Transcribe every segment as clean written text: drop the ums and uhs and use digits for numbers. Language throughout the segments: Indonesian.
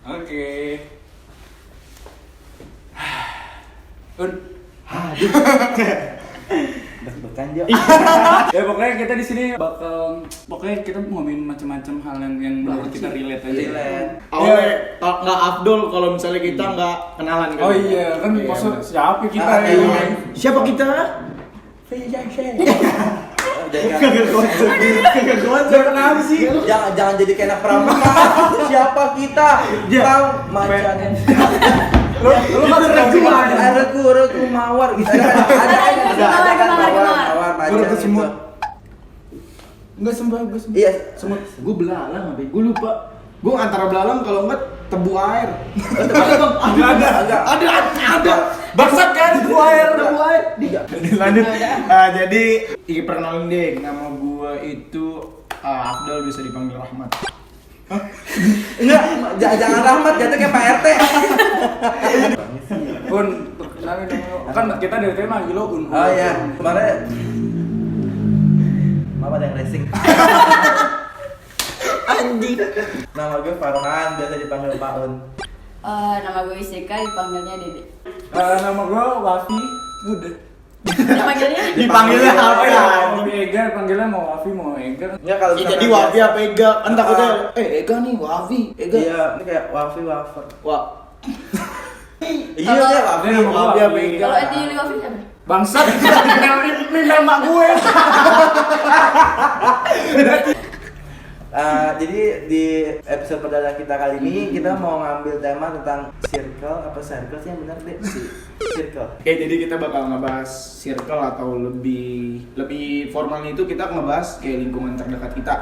Oke. Aduh. Deg-degan dia. Ya pokoknya kita di sini pokoknya kita ngomongin macam-macam hal yang menurut kita relate aja. Relate. Awalnya nggak Abdul kalau misalnya kita nggak kenalan kan. Oh iya, kan maksud siapa kita ya? Siapa kita? Kagak gojek kenapa sih? Jangan jadi kayak anak pramuka. Siapa kita? Tahu macan. Lu Ada ku mawar gitu. Ada mawar macan semut. Enggak sembah. Iya, Semut. Gue belalang apa? Gue lupa. Gue antara belalang kalau enggak tebu air. Ada. Bangsat kan tebu air. Lanjut. Jadi perkenalin deh, nama gue itu Abdul, bisa dipanggil Rahmat. enggak, jangan Rahmat, jatuh kayak Pak RT. Un, perkenalin dulu. Kan kita dari tadi manggil lo Un. Oh iya, kemarin Mama ada yang racing. Anjing. Nama gue Farhan, biasa dipanggil Pak Un. Nama gue Isika, dipanggilnya Dede. Nama gua Wafi. Udah. Dipanggilnya apa ya? Wafi Ega, panggilnya mau Wafi mau Ega. Ya kalau Jadi Wafi apa Ega? Kan takutnya Ega nih, Wafi, Ega. Iya, ini kayak Wafi wafer. Wah. Iya, ya Wafi. Ini nama gua Wafi apa Wafi. Ega? Kalau Eti Yuli Wafi siapa? Bangsat, ini nama gue. Jadi di episode perdana kita kali ini kita mau ngambil tema tentang circle apa circle sih yang benar deh? Circle. Oke, jadi kita bakal ngebahas circle atau lebih formalnya itu kita ngebahas kayak lingkungan terdekat kita.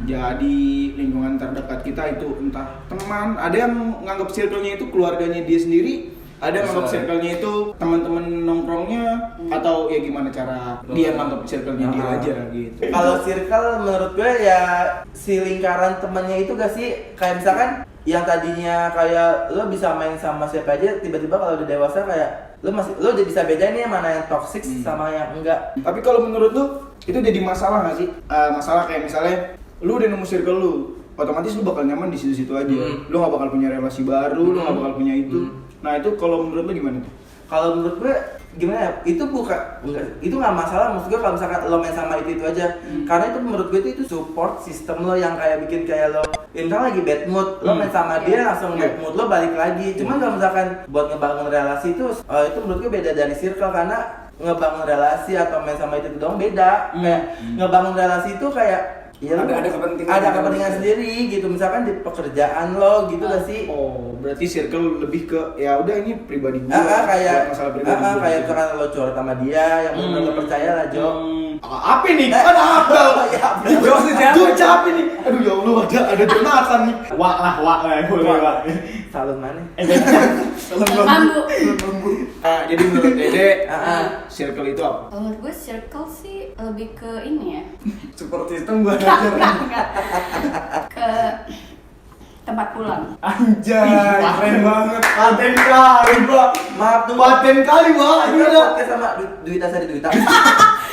Jadi lingkungan terdekat kita itu entah teman, ada yang nganggap circle-nya itu keluarganya dia sendiri, ada yang nganggap circle-nya itu teman-teman nongkrongnya, atau ya gimana cara dia nganggap circle-nya dia aja gitu. Kalau circle menurut gue ya si lingkaran temennya itu gak sih kayak misalkan yang tadinya kayak lo bisa main sama siapa aja, tiba-tiba kalau udah dewasa kayak lo udah bisa bedain nih mana yang toxic sama yang enggak. Tapi kalau menurut lu itu jadi masalah nggak sih? Masalah kayak misalnya lu udah nemu circle lu, otomatis lu bakal nyaman di situ-situ aja. Lu nggak bakal punya relasi baru, lu nggak bakal punya itu. Nah itu kalau menurut lu gimana tuh? Kalau menurut gue gimana ya? Itu itu nggak masalah. Maksud gue kalau misalkan lo main sama itu aja, karena itu menurut gue itu support system lo yang kayak bikin kayak lo, misalnya lagi bad mood, lo main sama dia langsung bad mood lo balik lagi. Cuman kalau misalkan buat ngebangun relasi itu menurut gue beda dari circle, karena ngebangun relasi atau main sama itu doang beda. Kayak ngebangun relasi itu kayak ya Ada kepentingan sendiri gitu, misalkan di pekerjaan lo gitu gak sih? Oh, berarti circle lebih ke ya udah ini pribadi gua. Kayak masalah pribadi gua. kayak misalkan lo curhat sama dia yang benar lo percaya lah, Jo. Apa nih? Ada apa? Aduh capek nih. Aduh ya Allah, ada Jonathan nih. Wak lah, boleh wak. Salon mana? Bambu. Jadi menurut Dede, circle itu apa? Kalau menurut gue circle sih lebih ke ini ya. Support system gua Enggak. Ke tempat pulang. Anjay, keren banget. Paten kali, Mbak. Maaf tuh. Paten kali, Mbak. Podcast sama Duita Sari Duita.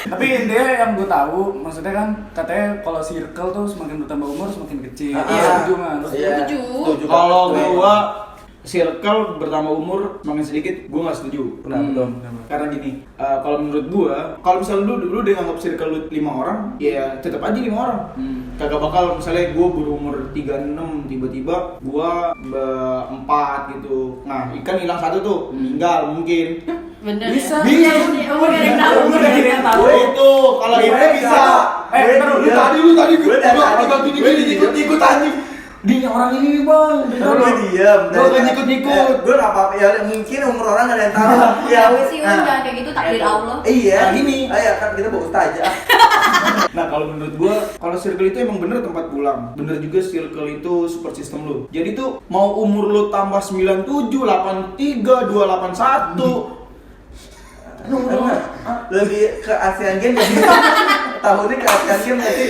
Tapi intinya yang gue tahu, maksudnya kan katanya kalau circle tuh semakin bertambah umur semakin kecil. Iya. Setuju nggak? Setuju. Kalau gua circle bertambah umur semakin sedikit, gua nggak setuju. Kenapa dong? Karena gini, kalau menurut gua, kalau misalnya lu udah nganggap circle lu 5 orang, ya tetap aja 5 orang. Kagak bakal misalnya gua berumur 36 tiba-tiba gua 4 gitu. Nah, ikan hilang satu tuh, meninggal mungkin. Bener. Bisa. Ya? Umur gak ada yang tahu. Umur gak ada yang tahu. Itu kalau itu bisa. Lu tadi ikut anjing. Dia orang ini bang. Lu diam. Gua kan ikut-ikut. Gue nggak apa-apa ya. Mungkin umur orang nggak ada yang tahu. Ya Tapi sih jangan kayak gitu, takdir Allah. Iya. Nah, gini. Ayo kan kita bawa ustaz aja. Nah kalau menurut gua, kalau circle itu emang bener tempat pulang. Bener juga circle itu support system lu. Jadi tuh mau umur lu tambah 97, 83, 281. Lebih ke ASEAN Games jadi tahunnya ke ASEAN Games nanti.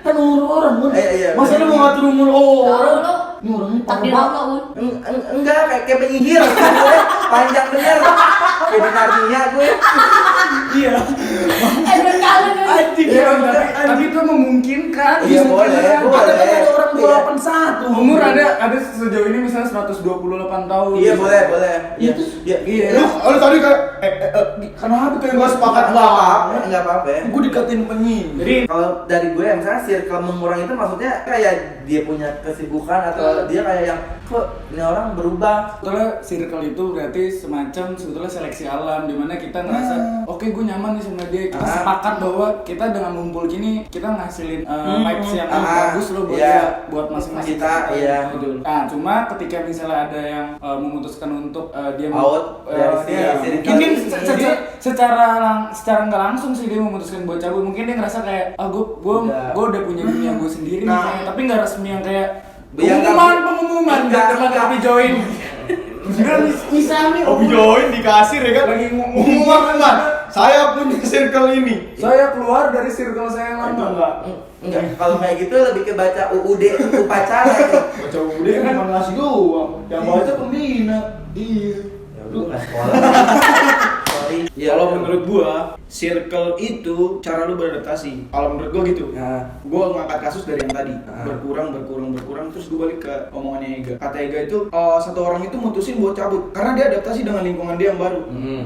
Kan umur orang kan? Iya. Masa lu mau ngatur umur orang? Kalau Ini orangnya takdir parah. Allah, Un. Enggak kayak penyihir gue panjang bener kayak di Narnia gue. Iya. Bener kali Anjing. Iya, tapi itu memungkinkan. Iya, boleh. Ada orang Iya. 281. Umur ada sejauh ini misalnya 128 tahun. Iya, boleh. Iya. Iya. Lu tadi kayak kenapa kayak gak sepakat Enggak apa-apa. Gue dikatain penyim. Jadi Kalau dari gue misalnya circle mengurangi itu maksudnya kayak dia punya kesibukan atau dia kayak yang kok ini orang berubah. sebetulnya circle itu berarti semacam sebetulnya seleksi alam, dimana kita ngerasa oke gue nyaman nih sama dia, kita sepakat bahwa kita dengan ngumpul gini kita ngasilin vibes yang bagus loh buat dia, buat masing-masing kita. Iya. betul. Nah cuma ketika misalnya ada yang memutuskan untuk dia Out dari dia circle mungkin ini. secara nggak langsung sih dia memutuskan buat cabut, mungkin dia ngerasa kayak gue udah punya dunia gue sendiri nih, kayak, tapi nggak resmi yang kayak pengumuman tapi join. Enggak bisa nih Join di kasir ya kan? Lagi ngomong saya punya circle ini. saya keluar dari circle saya yang lama. Enggak, kalau kayak gitu lebih ke baca UUD upacara itu. Baca udah kan cuma ngasih doang. Yang baca pembina. Iya. Ya lu enggak sekolah. Sorry. Kalau menurut gua, circle itu cara lu beradaptasi. Kalau menurut gua gitu. Nah. Gua ngangkat kasus dari yang tadi. Berkurang terus gua balik ke omongannya Ega. Kata Ega itu satu orang itu mutusin buat cabut karena dia adaptasi dengan lingkungan dia yang baru.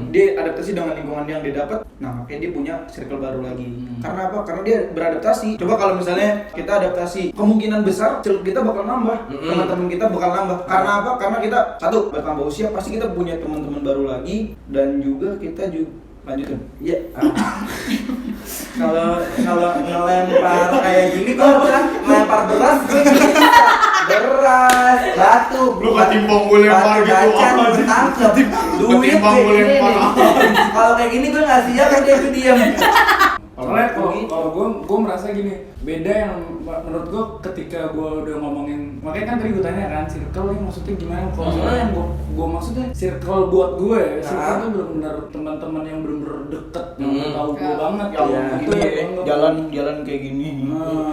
Dia adaptasi dengan lingkungan yang dia dapat. Nah, makanya dia punya circle baru lagi. Karena apa? Karena dia beradaptasi. Coba kalau misalnya kita adaptasi, kemungkinan besar circle kita bakal nambah. Teman-teman kita bakal nambah. Karena apa? Karena kita satu bertambah usia, pasti kita punya teman-teman baru lagi dan juga kita juga lanjutin. Iya. Kalau ngelempar kayak gini kok bilang ngelempar beras gue nggak bisa. Beras, batu. Lu ketimbang gue lempar gitu apa sih? Tangkep. Duit. Ketimbang gue lempar apa? Kalau kayak gini gue nggak siap kan dia diam. Soalnya kalau gue merasa gini, beda yang menurut gue ketika gue udah ngomongin, makanya kan tadi gue tanya kan circle ini maksudnya gimana? Kalau soalnya yang gue maksudnya circle buat gue, circle itu benar-benar teman-teman yang benar-benar deket, yang tahu gue banget, Yang yang ini itu yang jalan kayak gini.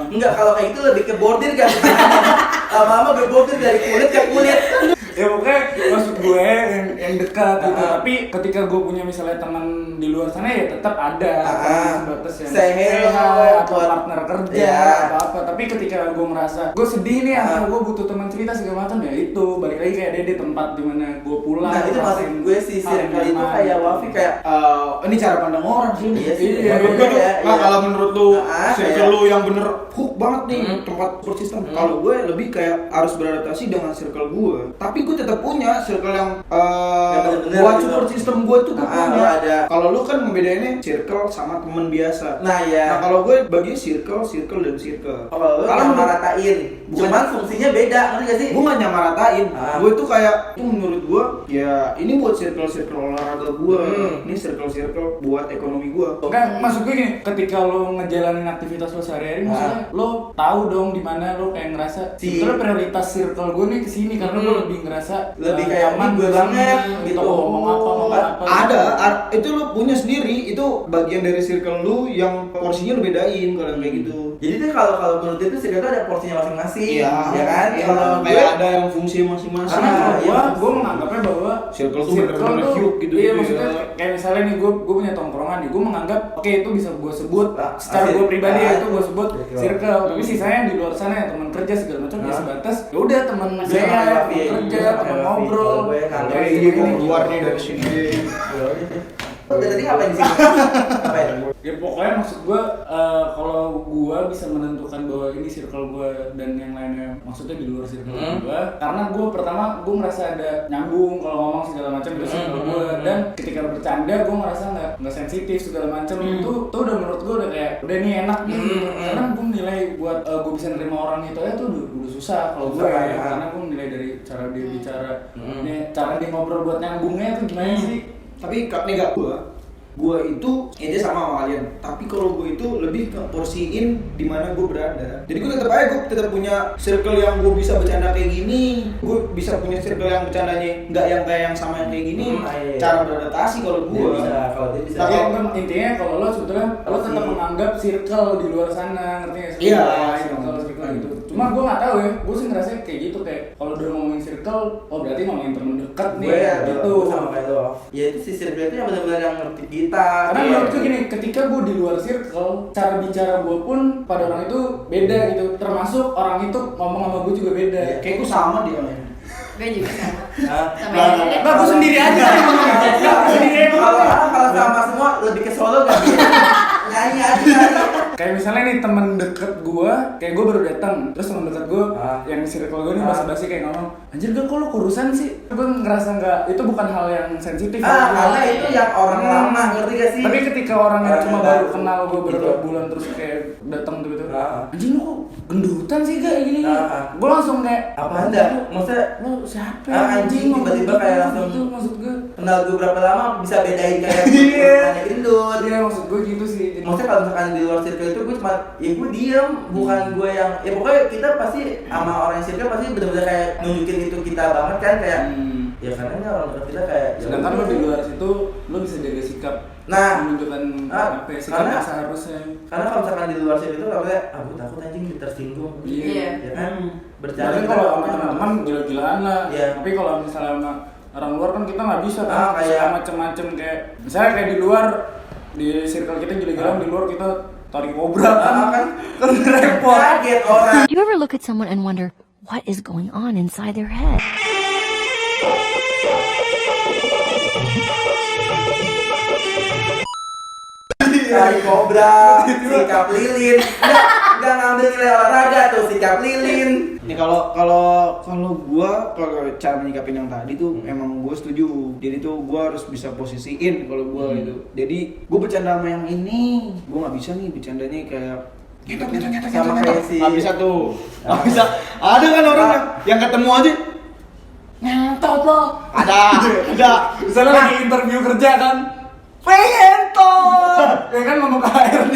Enggak, kalau kayak gitu lebih ke bordir kan. Lama-lama gue bordir dari kulit ke kulit. Ya pokoknya maksud gue yang dekat gitu. Tapi ketika gue punya misalnya teman di luar sana ya tetap ada sebatas yang Say hello, atau partner kerja atau apa. Tapi ketika gue merasa gue sedih nih atau gue butuh teman cerita segala macam, ya itu balik lagi kayak ada di tempat dimana gue pulang. Nah itu maksud gue sih circle itu kayak Wafi kayak Ini cara pandang orang sih. Iya sih. Iya, Menurut gua tuh, iya. kalau menurut lu circle iya. lu yang bener hook banget nih tempat support system. Kalau gue lebih kayak harus beradaptasi dengan circle gue. Tapi gue tetap punya circle yang bener-bener buat gitu. support system gue tuh gue punya. Ada. Kalau lu kan membedainnya circle sama temen biasa. Nah ya. Nah kalau gue bagi circle dan circle. Kalau lu nyamaratain, cuman fungsinya beda, ngerti gak sih? Gue gak nyamaratain, gue tuh kayak itu menurut gue ya ini buat circle olahraga gue, ini circle buat ekonomi gue. Kan maksud gue gini, ketika lo ngejalanin aktivitas lo sehari-hari, maksudnya lo tahu dong di mana lo kayak ngerasa sebetulnya prioritas circle gue nih kesini karena gue lebih ngerasa lebih kayak nyaman gue banget gitu. ngomong apa. Ada, itu lo punya sendiri, itu bagian dari circle lu yang porsinya lo bedain kalau kayak gitu. Jadi tuh kalau menurut dia tuh circle tuh ada porsinya masing-masing, ya kan? Iya, Kalau gue kayak ada yang fungsi masing-masing. Karena gue menganggapnya bahwa Circle tuh bener-bener cute gitu. Iya maksudnya kayak misalnya nih gue punya tongkrongan nih, gue menganggap oke itu bisa gue sebut secara gue pribadi itu gue sebut circle. Tapi sisanya di luar sana ya teman kerja segala macam ya sebatas ya udah teman saya, teman kerja, teman ngobrol. Iya, gue keluar nih dari sini. Tadi ngapain sih? Ngapain? Ya pokoknya maksud gue kalau gue bisa menentukan bahwa ini circle gue dan yang lainnya maksudnya di luar circle gue, karena gue pertama gue merasa ada nyambung kalau ngomong segala macam di circle gue, dan ketika bercanda gue merasa nggak sensitif segala macam itu tuh udah menurut gue udah kayak udah nih enak nih, karena gue nilai buat gue bisa nerima orang itu ya tuh udah susah kalau gue ya, karena gue nilai dari cara dia bicara, cara dia ngobrol buat nyambungnya tuh gimana sih. Tapi nih gak gue itu ini sama kalian, tapi kalau gue itu lebih ke porsiin di mana gue berada. Jadi gue tetap punya circle yang gue bisa bercanda kayak gini, gue bisa punya circle yang bercandanya nggak yang kayak yang sama yang kayak gini. Cara beradaptasi kalau gue. Kalau dia bisa. Tapi intinya kalau lo sebetulnya lo tetap menganggap circle di luar sana, ngerti nggak sih? Iya. Circle gitu. Cuma gue nggak tahu ya, gue sih ngerasa kayak gitu, kayak kalau udah ngomongin circle circle, oh berarti ngomongin temen dekat nih. Gue ya gitu. sama kayak lo. Ya itu si circle itu yang benar-benar yang ngerti kita. Karena menurutku gini, ketika gue di luar circle, cara bicara gue pun pada orang itu beda gitu. Termasuk orang itu ngomong sama gue juga beda. Kayak gue sama dia men. Gue juga sama. Hah? Sama yang ini. Nah, gue sendiri aja. Sendiri aja. Kalau sama semua lebih ke solo gak dia? Nyanyi aja. Kayak misalnya nih teman deket gue, kayak gue baru datang, terus teman deket gue yang circle gue nih basa-basi kayak ngomong, anjir gak kok lo kurusan sih? Gue ngerasa nggak, itu bukan hal yang sensitif. Karena itu yang orang lama, ngerti gak sih? Tapi ketika orang yang cuma baru kenal gue beberapa Gitu. bulan terus kayak datang gitu, Ah. anjir lo kok gendutan sih kayak gini? Gue langsung kayak Apa anda? Maksudnya lo siapa? anjing tiba-tiba kayak langsung gitu maksud gue. kenal gue berapa lama bisa bedain kayak Iya. nanya gendut. Iya maksud gue gitu sih. Jadi- Maksudnya kalau misalkan di luar circle itu gue cuma ya gue diem, bukan gue yang ya pokoknya kita pasti sama orang yang circle pasti benar-benar kayak nunjukin itu kita banget kan kayak ya karena ini orang dekat kita kayak ya Sedangkan udah. lo di luar situ, lo bisa jaga sikap, Nah, menunjukkan apa ya, sikap karena- yang seharusnya. karena kalau misalkan di luar circle itu kayak aku takut anjing tersinggung. Iya. Ya kan? Bercanda Tapi kalau sama teman-teman gila-gilaan lah. Iya. Tapi kalau misalnya sama orang luar kan kita nggak bisa kan. Kayak Kayak macem-macem kayak misalnya kayak di luar di circle kita gila-gilaan, di luar kita tarik kobra kan. Kan repot. kaget orang. Do you ever look at someone and wonder what is going on inside their head? Dari kobra, sikap lilin, nggak ngambil nilai olahraga tuh sikap lilin. Ini kalau gua kalau cara menyikapin yang tadi tuh emang gua setuju. Jadi tuh gua harus bisa posisiin kalau gua itu. Jadi gua bercanda sama yang ini, gua nggak bisa nih bercandanya kayak Sama kayak si nggak bisa tuh, nggak bisa. Ada kan orang yang ketemu aja ngentot lo. Ada. Misalnya lagi interview kerja kan. Pengentot. Ya kan ngomong ke HRD.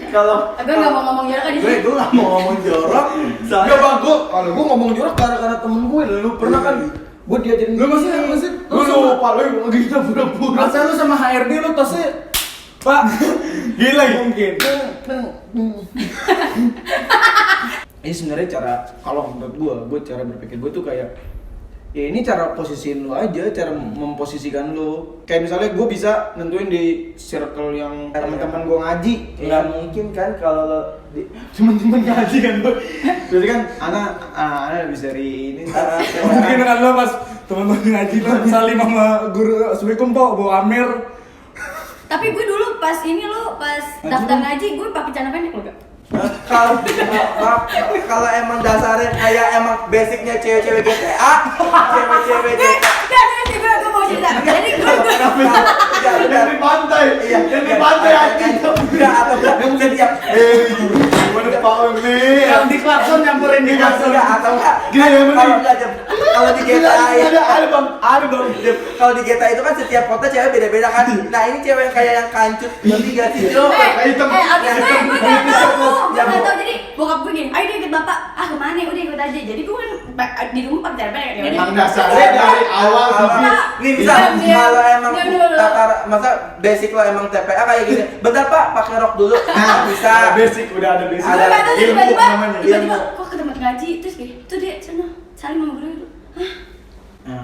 kalau Gue nggak mau ngomong jorok kan di sini. gue nggak mau ngomong jorok Gak soalnya bang, kalau gue ngomong jorok gara-gara temen gue, lu pernah kan? Gue diajarin Lu masih lu lupa lu kita pura-pura. Masa lu sama HRD lu tasnya Pak, gila ya mungkin. Ini sebenarnya cara, kalau menurut gue cara berpikir gue tuh kayak ya ini cara posisiin lu aja, cara memposisikan lu. Kayak misalnya gue bisa nentuin di circle yang teman-teman gue ngaji. nggak mungkin kan kalau lo di Teman-teman ngaji kan gue. Berarti kan anak bisa dari ini. Mungkin dengan lo pas teman-teman ngaji lo salim sama guru Assalamualaikum Pak, bawa Amir. Tapi gue dulu pas ini lo pas daftar ngaji gue pakai celana pendek lo gak? kalau kalau emang dasarnya kayak emang basicnya cewek-cewek GTA, cewek-cewek GTA. Gak, gue mau cerita. Jadi gue Yang di pantai. Iya, Yang di pantai aja. enggak atau enggak setiap Gimana Pak nih? Yang di klakson nyamperin di klakson. enggak atau enggak Gini ya, bener. kalau enggak Jep. Kalau di GTA Ada bang. Jep, kalau di GTA itu kan setiap kota cewek beda-beda kan. Nah ini cewek kayak yang kancut, ngerti gak sih lo? abis gue gak tau. Gue Yang gak mau- tau, jadi bokap gue gini, ayo deh ikut bapak. Ah kemana? Udah ikut aja. Jadi gue kan di rumah pakai celana pendek. Emang dasarnya dari awal bibit. Nih misal Diam. kalau emang Diam dulu. tatar masa basic lo emang TPA kayak gini. Bentar Pak, pakai rok dulu. Nah, Bisa. basic, udah ada basic. Ada Gue gak tau, ilmu tiba-tiba namanya. tiba-tiba kok ke tempat ngaji. Terus kayak, tuh dia sana salim sama guru itu. Hah?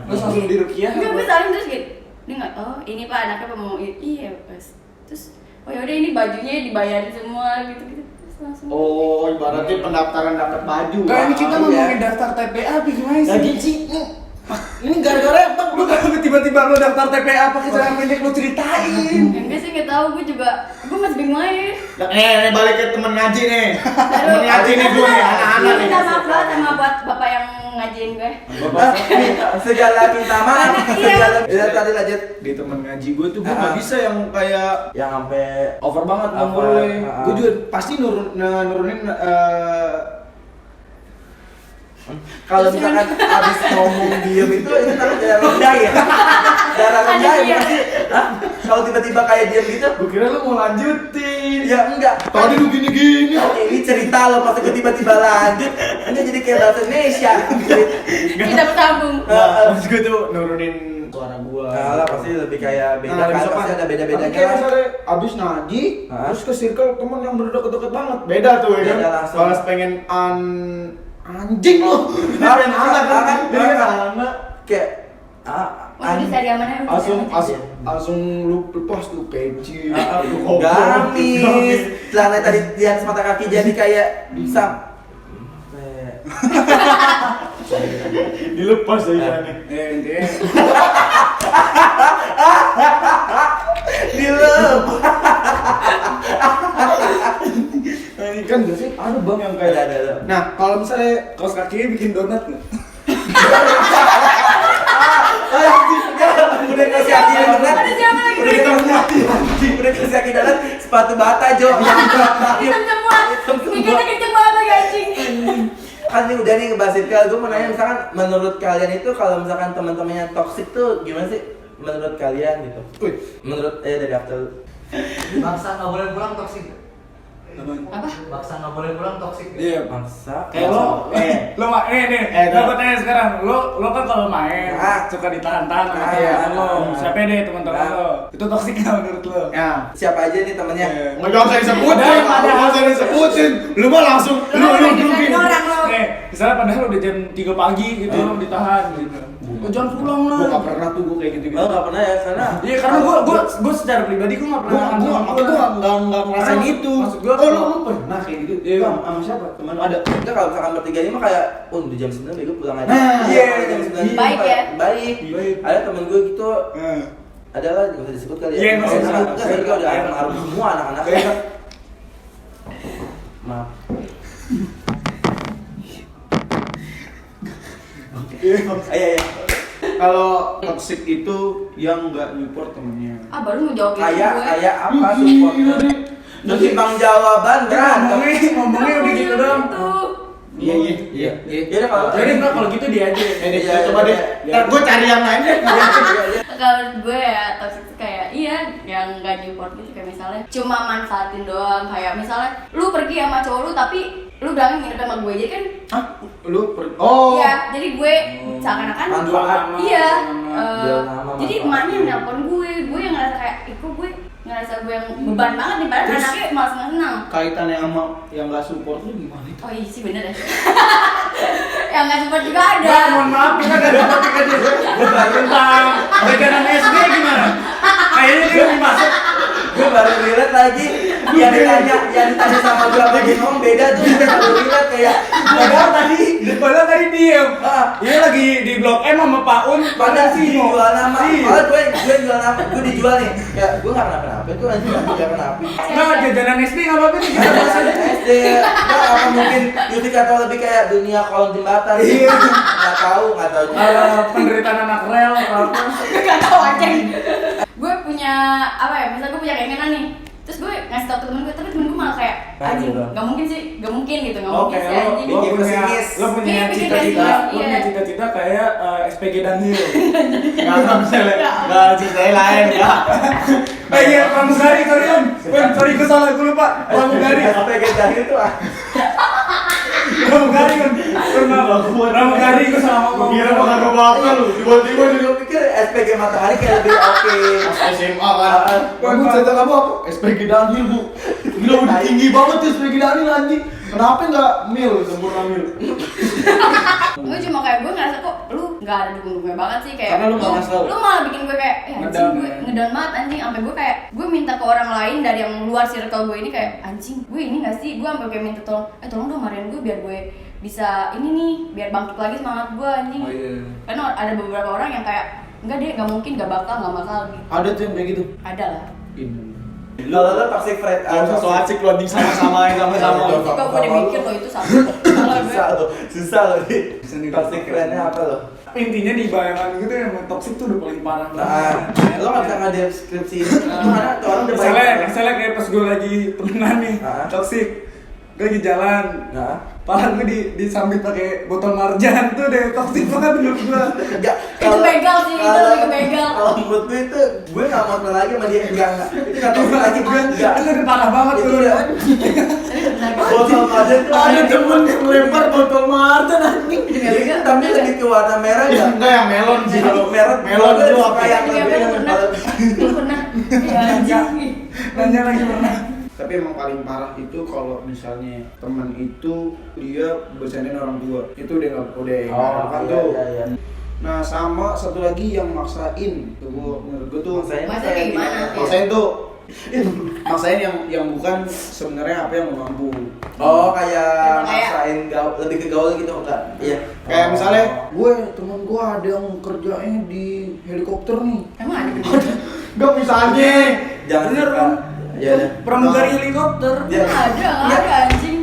Terus langsung di rukiah. Enggak, gue salim terus gitu. Dia nggak, oh ini pak anaknya mau iya pas. Terus oh yaudah ini bajunya dibayarin semua gitu-gitu. Terus langsung. Oh, ibaratnya pendaftaran dapat baju. Kayak ini kita Wah, ngomongin ya. daftar TPA apa gimana sih? Lagi sih. Ini gara-gara apa? Lu kan tiba-tiba lu daftar TPA pakai celana pendek lu ceritain. Enggak sih, nggak tahu, gue masih bingung aja. Balik ke temen ngaji nih. Temen ngaji nih gue nih, anak-anak Gue nih. minta maaf banget sama buat bapak yang ngajiin gue. Segala minta maaf. Iya. Segala ya, tadi lanjut. Di temen ngaji gue tuh gue nggak bisa yang kayak Yang sampai over banget Over, ngomongnya. ah. Gue juga pasti nurunin kalau misalkan habis ngomong diem itu namanya darah rendah ya. Darah rendah ya bukan sih? Hah? Kalau tiba-tiba kayak diem gitu? gue kira lu mau lanjutin. Ya enggak. Tadi lu gini-gini. Ini cerita lo pas gue tiba-tiba lanjut, ini jadi kayak bahasa Indonesia. Kita bersambung. Maksud gue tuh nurunin suara gue. Nah, pasti lebih kayak beda kan, misalkan, pasti ada beda-bedanya kayak kan. misalnya abis ngaji, terus ke circle temen yang berdeket-deket banget. Beda tuh ya kan. Beda langsung. Kalau pengen anjing lu. Pengen anak kan. Anak. Pengen anak. kayak Udah cari amannya langsung lu lepas tuh peci, gamis, celana tadi di atas mata kaki jadi kayak sam. dilepas dari sana. Intinya Dilepas. Ini kan gak sih ada bang yang kayak Ada. Nah kalau misalnya kaos kakinya bikin donat nggak? Udah kasih kaki donat. Ada siapa lagi? Udah kasih kaki donat, sepatu bata Jo. Hitam semua. Mikirnya kenceng banget lagi anjing. Kan ini udah nih ngebahas circle, gue mau nanya misalkan menurut kalian itu kalau misalkan teman-temannya toxic tuh gimana sih? Menurut kalian gitu? Menurut dari After. Bangsa nggak boleh pulang toksik. Apa? Bangsa nggak boleh pulang toksik. Iya. Maksa. Kayak lo gue tanya sekarang, lo kan kalau main suka ditahan-tahan sama teman lo, siapa deh teman-teman lo, itu toksik nggak menurut lo? ya Siapa aja nih temennya? nggak usah disebutin, lu mah langsung lu orang lo. Misalnya padahal udah jam 3 pagi gitu lo ditahan gitu. Jangan pulang gua lah. nggak pernah tuh gua kayak gitu. Oh nggak pernah ya karena. Iya karena gue secara pribadi gue nggak pernah. Gua nggak ngerasain itu. Maksud gue, lu pernah kayak gitu? Iya. Sama siapa? Teman lu ada? Enggak kalau misalkan bertiga ini mah kayak, udah jam 9 bego pulang aja. Nah, Iya, iya, jam 9. Baik ya? Baik. Baik. Ada temen gue gitu, adalah nggak usah disebut kali ya. Iya, nggak usah disebut. Enggak, mereka udah arum semua anak-anaknya. Maaf. Iya. Kalau toxic itu yang nggak support temennya. Ah baru mau jawab itu gue. Kayak apa supportnya? Terus bang jawaban berantem. ngomongnya udah gitu dong. Iya. Iya udah kalau Jadi nggak kalau gitu dia aja. Iya, Coba deh. iya. Gue cari yang lain deh. Kalau gue ya toxic itu kayak yang gak support gitu, kayak misalnya cuma manfaatin doang, kayak misalnya lu pergi sama cowok lu tapi lu bilangin nginep sama gue, jadi kan iya, jadi gue seakan-akan Manfaat. iya Jual nama, jadi manfaat. emaknya nelpon gue yang ngerasa kayak kok gue ngerasa gue yang beban banget nih, padahal Terus- anaknya malah senang. Kaitannya sama yang nggak support lu gimana? Oh iya sih bener ya. Yang nggak support juga ada. Bang, mohon maaf kita ada topik aja. Tentang jajanan SD gimana? Kayaknya dia lebih masuk. Gue baru relate lagi yang ditanya sama gue apa gitu beda tuh. Gue baru relate kayak Padahal tadi diem. Ah. Dia lagi di Blok M sama Pak Un. pada sih Simo. jual nama. Iya. Kalau gue jual nama, gue dijual nih. Kayak gue nggak kenapa-napa itu anjing nggak kenapa. Nah, jajanan SD nggak apa-apa nih kita bahas aja. SD, nggak apa mungkin Yuti kata lebih kayak dunia kolong jembatan. Iya. Nggak tahu Penderitaan anak rel atau apa? Gak tau aja. Gue punya apa ya? Misalnya gue punya keinginan nih. Terus gue ngasih tau ke temen gue, tapi temen gue malah kayak anjing, gak mungkin gitu, gak mungkin sih anjing. lo punya Iya, bikin cita-cita, pesimis, lo punya iya. cita-cita kayak SPG Daniel. Nggak misalnya nggak ceritanya lain ya. Iya, pramugari, sorry Om. Sorry gue salah, gue lupa. Pramugari. Apa yang kita itu Pramugari kan. Pramugari gue salah ngomong. Kira mau kagak bakal lu tiba-tiba jadi Gue pikir SPG Matahari kayak lebih oke. SMA kan. Kamu cerita kamu apa? SPG Daniel bu. Gila udah tinggi banget tuh SPG Daniel anjing. Kenapa nggak mil sempurna mil? Gue cuma kayak gue ngerasa kok lu gak ada dukung-dukungnya banget sih, kayak Karena lu nggak ngasih tau. lu malah bikin gue kayak anjing, Ngedown, gue ya? ngedown banget anjing, sampai gue kayak gue minta ke orang lain dari yang luar circle gue ini kayak anjing gue ini gak sih, gue sampai kayak minta tolong dong marahin gue biar gue bisa ini nih, biar bangkit lagi semangat gue anjing. Oh iya. Karena ada beberapa orang yang kayak enggak deh, gak mungkin, gak bakal gitu. Ada tuh yang kayak gitu. Ada lah. Kalau lo toxic friend, So asik lu anjing sama-sama. Juga gue udah mikir loh itu salah gue. susah loh nih. Bisa nih, Toxic friendnya apa lo? Intinya di bayangan gue tuh yang toxic tuh udah paling parah Nah, lo nggak bisa ngadeskripsi ini. Gimana tuh orang udah Misalnya kayak pas gue lagi temenan nih, toxic. Gue lagi jalan. Nah, Pala gue disambit pakai botol marjan tuh deh, toxic banget menurut gue. enggak. Itu begal sih, itu lebih ke begal. Kalau menurut gue itu, gue nggak mau kenal lagi sama dia. Enggak. Itu nggak toxic lagi gue. Enggak. Itu udah parah banget Itu tuh. udah. Botol marjan tuh Ada temen yang lempar botol marjan anjing. Tapi lebih ke warna merah ya. Enggak yang melon sih. Kalau merah, Melon gue itu suka apa? yang Iya, lebih pernah. Lu pernah? Iya anjing. Nanya lagi pernah. Tapi emang paling parah itu kalau misalnya teman itu dia bercandain orang tua, itu udah nggak Oh, kan iya, tuh. iya, iya. Nah sama satu lagi yang maksain tuh menurut gue tuh Maksain kayak gimana? maksain tuh maksain yang bukan sebenarnya apa yang lo mampu. Oh, kayak Kayak- maksain gaul, lebih ke gaul gitu enggak? Iya. Kayak misalnya temen gue ada yang kerjanya di helikopter nih. Emang ada gitu? Gak misalnya. Jangan Bener, suka. Bang. Iya deh. Pramugari helikopter. Iya. Nggak ada anjing.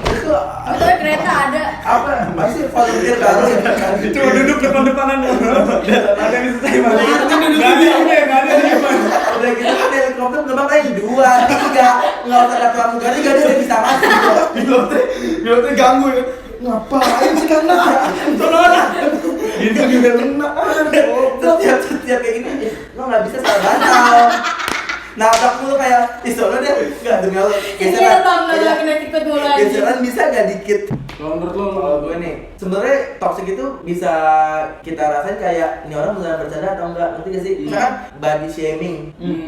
Itu Betul kereta ada. apa? Pasti volunteer kan? Cuma duduk depan-depanan doang. Ada yang diselesai balik. Nggak ada di depan. Udah gitu kan helikopter terbang kayak 2, 3. Enggak usah ada pramugari enggak dia bisa masuk kok. Pilotnya ganggu ya. Ngapain sih kan? Tolong. Itu juga kena. Setiap kayak gini, lo nggak bisa salah bantal. Nabrak mulu kayak isola dia nggak demi Allah. Iya bang, nggak kena tikut mulu aja. Geseran bisa nggak dikit? Kalau menurut lo, Kalau gue nih, sebenarnya toxic itu bisa kita rasain kayak ini orang beneran bercanda atau enggak, ngerti gak sih? Misalkan body shaming,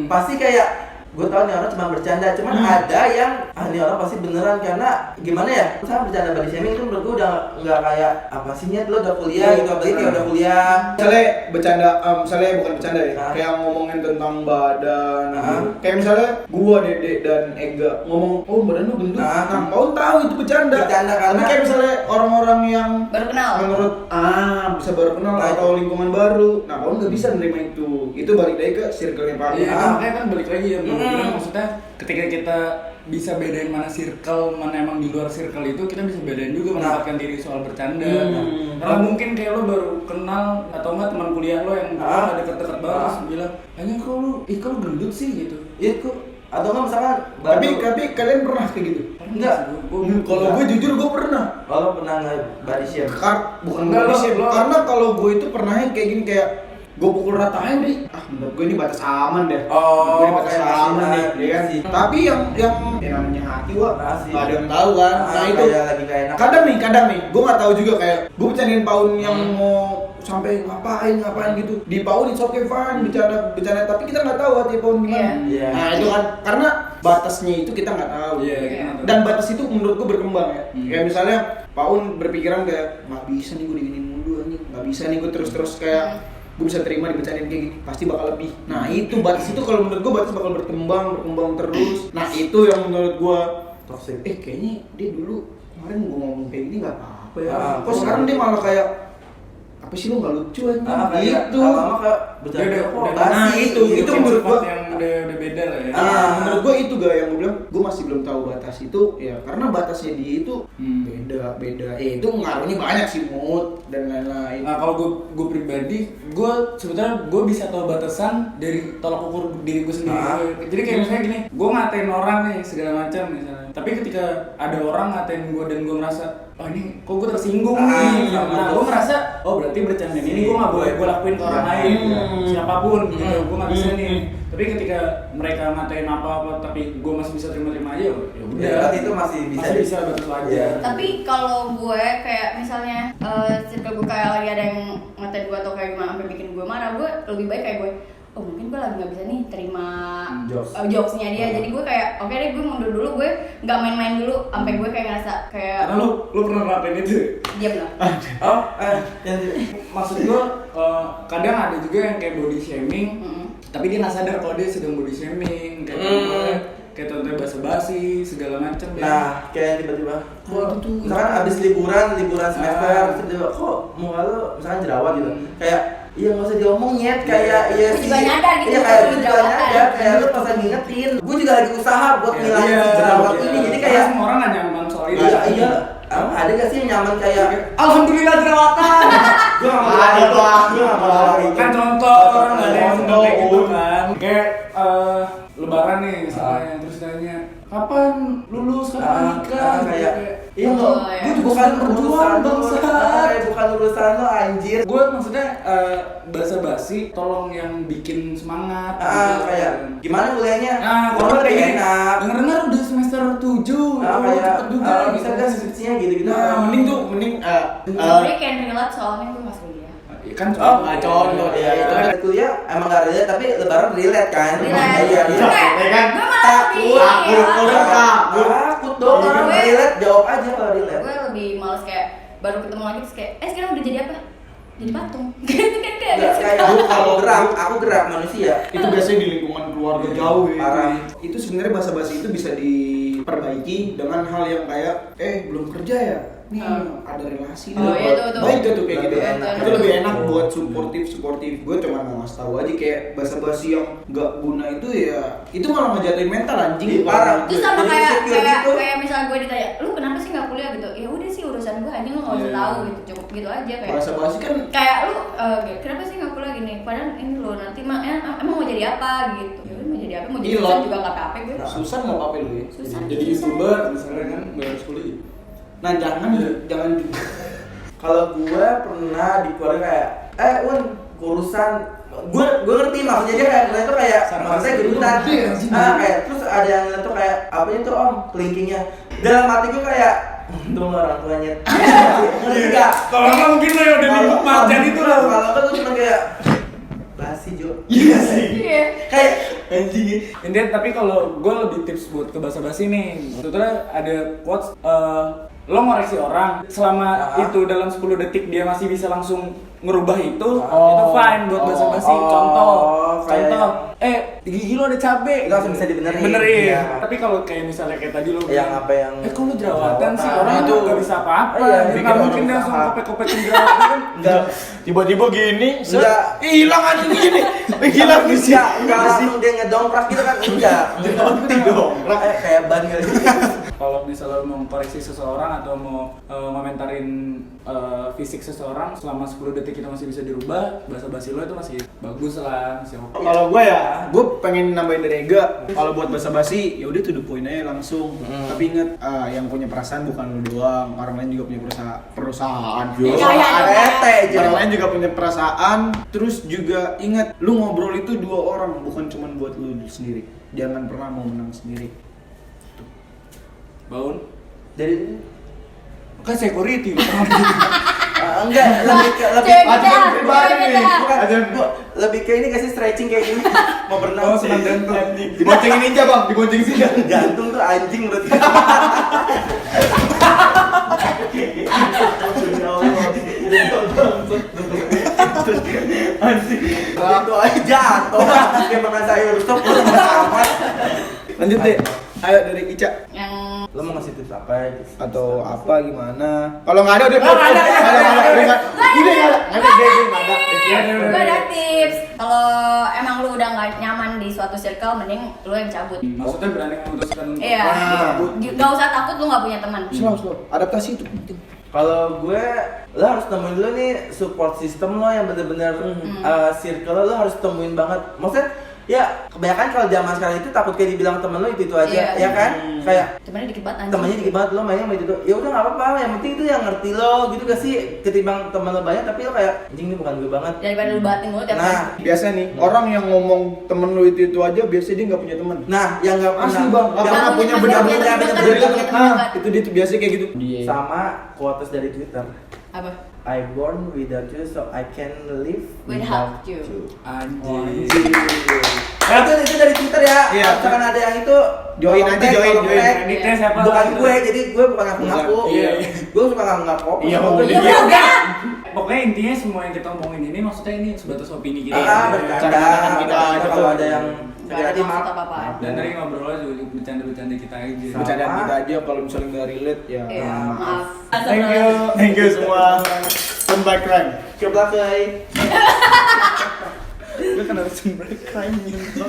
pasti kayak gue tau nih orang cuma bercanda, cuman ada yang ini orang pasti beneran karena gimana ya? Misalnya bercanda body shaming itu menurut gue udah nggak kayak apa sih Nyet, lo udah kuliah gitu, apalagi kayak udah kuliah. Misalnya bercanda, misalnya bukan bercanda ya, Hah? kayak ngomongin tentang badan. Hah? Kayak misalnya gua, Dede dan Ega ngomong, oh badan lu gendut. Hah? Nah, kau tahu itu bercanda. Bercanda karena- Tapi kayak misalnya orang-orang yang Baru kenal. menurut bisa baru kenal Nah, atau lingkungan baru. Nah, kau nggak bisa nerima itu. Itu balik lagi ke circle-nya Pak. Iya, makanya kan balik lagi ya, Bang. Bilang maksudnya ketika kita bisa bedain mana circle, mana emang di luar circle itu, kita bisa bedain juga menempatkan diri soal bercanda. Karena mungkin kayak lo baru kenal atau enggak teman kuliah lo yang nggak deket-deket banget terus bilang, hanya kok lu gendut sih gitu. Iya kok, atau enggak misalkan Tapi kalian pernah kayak gitu? enggak. Kalau gue jujur gue pernah. Kalau pernah nggak body shame? Bukan Enggak, body lo- shame. lo- Karena kalau gue itu pernahnya kayak gini, kayak gue pukul ratain deh. Menurut gue ini batas aman deh. Oh, Menurut gue ini batas kayak aman masih deh, hati ya kan? sih. Tapi yang namanya hati wah, Masih. nggak ada yang tahu kan. Nah itu kayak lagi kayak enak. kadang nih, gue nggak tahu juga kayak gue bercandain Paun yang mau sampai ngapain gitu. Di Paun it's okay fine bercanda, tapi kita nggak tahu hati Paun gimana. Iya. Nah itu kan karena batasnya itu kita nggak tahu. Iya, kita nggak tahu. Dan batas itu menurut gue berkembang ya. Kayak misalnya Paun berpikiran kayak nggak bisa nih gue diginiin mulu anjing, nggak bisa nih gue terus kayak gue bisa terima dibercandain kayak gini, pasti bakal lebih. Nah itu batas itu kalau menurut gue batas bakal berkembang terus. Nah itu yang menurut gue Toxic. kayaknya dia dulu kemarin gue ngomong kayak gini nggak apa-apa ya. Kok kok sekarang dia malah kayak apa sih lu nggak lucu anjing kayak gitu. lama-lama kayak Dia bercanda udah- kok udah- basi. nah, itu gitu. menurut gua yang udah beda lah ya. Menurut gue itu gak yang gue bilang gue masih belum tahu batas itu ya karena batasnya dia itu beda itu ngaruhnya banyak sih mood dan lain-lain. Nah kalau gue pribadi, gue sebetulnya gue bisa tahu batasan dari tolak ukur diri gue sendiri. Jadi kayak misalnya gini, gue ngatain orang nih segala macam misalnya. Tapi ketika ada orang ngatain gue dan gue ngerasa, oh ini kok gue tersinggung nih. Nah gue ngerasa, oh berarti bercanda ini gue nggak boleh gue lakuin ke orang lain, siapapun gitu. Gue nggak bisa nih. Tapi ketika mereka ngatain apa-apa, tapi gue masih bisa terima-terima aja, ya udah. Ya, berarti itu masih bisa batas wajar. Iya. Tapi kalau gue kayak misalnya circle gue kayak lagi ada yang ngatain gue atau kayak gimana sampai bikin gue marah, gue lebih baik kayak gue, oh mungkin gue lagi nggak bisa nih terima jokesnya dia, jadi gue kayak oke deh gue mundur dulu, gue nggak main-main dulu sampai gue kayak ngerasa kayak Karena lu pernah ngelakuin itu? diam lah. Oh, maksud gue kadang ada juga yang kayak body shaming, tapi dia nggak sadar kalau dia sedang body shaming, kayak contohnya basa-basi segala macam. Nah, kayak tiba-tiba kok itu tuh. misalkan abis liburan semester terus tiba-tiba kok muka lu misalkan jerawat gitu. Kayak iya nggak usah diomong Nyet, kayak iya Gue juga nyadar gitu, Iya kayak kalau gue juga jerawatan. nyadar, kayak lu pas lagi ngingetin. Gue juga lagi usaha buat Iya, ngilangin iya, si jerawat iya. ini. Jadi Karena kayak semua orang nggak nyaman soal itu. iya. Ada gak sih yang nyaman kayak Alhamdulillah jerawatan. gue nggak mau lagi gue nggak mau lagi Kan contoh orang nggak ada yang seneng kayak gitu kan. Kayak lebaran nih misalnya, terus nanya kapan lulus, kapan nikah, kayak iya Oh, lo, iya. gue bukan Berjuang, urusan lo, bangsat. kayak bukan urusan lo anjir. Gue maksudnya basa-basi tolong yang bikin semangat gitu. Kayak gimana kuliahnya? Nah, Kalau kalau kayak gini, enak. denger-denger udah semester 7, Kayak cepet juga bisa gak skripsinya gitu-gitu. Nah, mending Sebenarnya kayak relate soalnya gue masuk kuliah. Ya kan contoh Iya, itu kan kuliah emang gak relate tapi lebaran relate kan? Relate. Iya, Gue iya. kayak, gue malah lebih Takut dong, Gue- relate jawab aja kalau relate. gue lebih males kayak baru ketemu lagi terus kayak sekarang udah jadi apa? jadi patung. Gitu kan kayak Nggak, kayak aku gerak manusia. Itu biasanya di lingkungan keluarga jauh ya. Parah. Itu sebenarnya basa-basi itu bisa diperbaiki dengan hal yang kayak belum kerja ya. Nih ada relasi Oh, nih. iya, tuh. Baik tuh kayak gitu. Lebih enak. Itu lebih enak buat suportif. Gue cuma mau ngasih tahu aja kayak basa-basi yang nggak guna itu ya itu malah ngejatuhin mental anjing. Iya, parah. Terus sama Jadi kayak insecure gitu. kayak misalnya gue ditanya, lu kenapa sih nggak kuliah gitu? Ya udah sih urusan gue aja, lu nggak usah Iya. tahu gitu, cukup gitu aja kayak. Basa-basi kan Kayak lu kenapa sih nggak kuliah gini? Padahal ini lo nanti emang mau jadi apa gitu? Ya udah mau jadi apa? Mau jadi Gila. susah juga nggak apa-apa gue. susah nggak apa-apa lu ya. Susah. Jadi YouTuber misalnya kan nggak harus kuliah. Nah jangan. Kalau gue pernah di keluarga kayak urusan gue ngerti maksudnya dia kayak kalian tuh kayak maksudnya gerutan kayak terus ada yang ngeliat tuh kayak apa itu om kelingkingnya dalam hati gue kayak untung orang tuanya ngerti gak? Kalau nggak mungkin lo yang udah nimbuk macan itu lo. Kalau kan gue cuma kayak basi Jo. Iya sih. Iya. Kayak Anjing. Intinya tapi kalau gue lebih tips buat ke basa-basi nih. Sebetulnya ada quotes lo ngoreksi orang selama itu dalam 10 detik dia masih bisa langsung ngerubah itu fine buat basa-basi. Contoh gigi lo ada cabe. Itu langsung bisa dibenerin. Iya. Tapi kalau kayak misalnya kayak tadi lo yang apa yang kok lo jerawatan sih, orang Itu itu nggak bisa apa-apa. Iya, Dia bikin nggak orang mungkin dia langsung usaha. kopek-kopekin jerawatan kan. enggak Tiba-tiba gini, Enggak. hilang anjing gini. Hilang sih. enggak langsung dia ngedongkrak gitu kan enggak kayak ban gitu. Kalau misalnya lo mau koreksi seseorang atau mau ngomentarin fisik seseorang selama 10 detik itu masih bisa dirubah, basa-basi lo itu masih bagus lah, masih oke. Kalau gue ya, gue pengen nambahin dari Ega. Kalau buat basa-basi, ya udah to the point aja langsung. Tapi ingat, yang punya perasaan bukan lu doang, orang lain juga punya perusahaan. Orang lain juga punya perasaan. Terus juga ingat, lu ngobrol itu 2 orang, bukan cuma buat lu sendiri. Jangan pernah mau menang sendiri. Baun, Dari kan security. enggak lebih ke Cewek kita, Aduh, pribadi cewek nih. kita. bukan Ada- Bu- lebih kayak ini kasih stretching kayak gini mau berenang senang jantung. Diboncengin aja bang, diboncengin sini. jantung tuh anjing menurut gue. Anjing itu aja jatuh kayak makan sayur sop amat. Lanjut deh, ayo dari Ica. Yang Lo mau ngasih tips apa ya? Atau apa gimana? Kalau nggak ada udah. Oh, nggak ada. gue ada tips. Kalau emang lu udah nggak nyaman di suatu circle, mending lu yang cabut. Maksudnya berani memutuskan untuk Iya. cabut. Gak usah takut lu nggak punya teman. Slow. Adaptasi itu penting. Kalau gue, lo harus temuin dulu nih support system lo yang bener-bener circle lo harus temuin banget. Maksudnya, ya kebanyakan kalau zaman sekarang itu takut kayak dibilang temen lo itu aja, Iya. ya kan? Kayak Temennya dikit banget anjing. temennya dikit banget lo mainnya sama itu. Ya udah nggak apa-apa, yang penting itu yang ngerti lo gitu gak sih? Ketimbang temen lo banyak tapi lo kayak anjing ini bukan gue banget. Daripada lu batin mulu tiap Nah, hari. Biasa nih, orang yang ngomong temen lu itu aja, biasanya dia nggak punya temen. nah yang nggak Asli pernah bang, yang nggak punya benar-benar temen dekat, benar-benar nggak punya temen dekat. itu dia tuh biasa kayak gitu. sama quotes dari Twitter. Apa? I born without you so I can live Without you. Anjing. Itu dari Twitter ya. Iya. Kalau misalkan ada yang itu Join aja, join. Kreditnya siapa? Bukan gue, jadi gue bukan ngaku-ngaku. Iya. Gue suka ngaku-ngaku. Iya, Gue Iya udah. Pokoknya intinya semua yang kita omongin ini maksudnya ini sebatas opini kita. bercanda. Kita Kalau ada yang Gak ada jadi maksud maaf. apa-apa. Dan dari ngobrolnya juga bercanda-bercanda kita aja. Bercandaan kita aja, kalau misalnya nggak relate ya Iya, maaf. maaf. Thank you semua. Come back crime. Ke belakang. Gue kenal sumber crime gitu.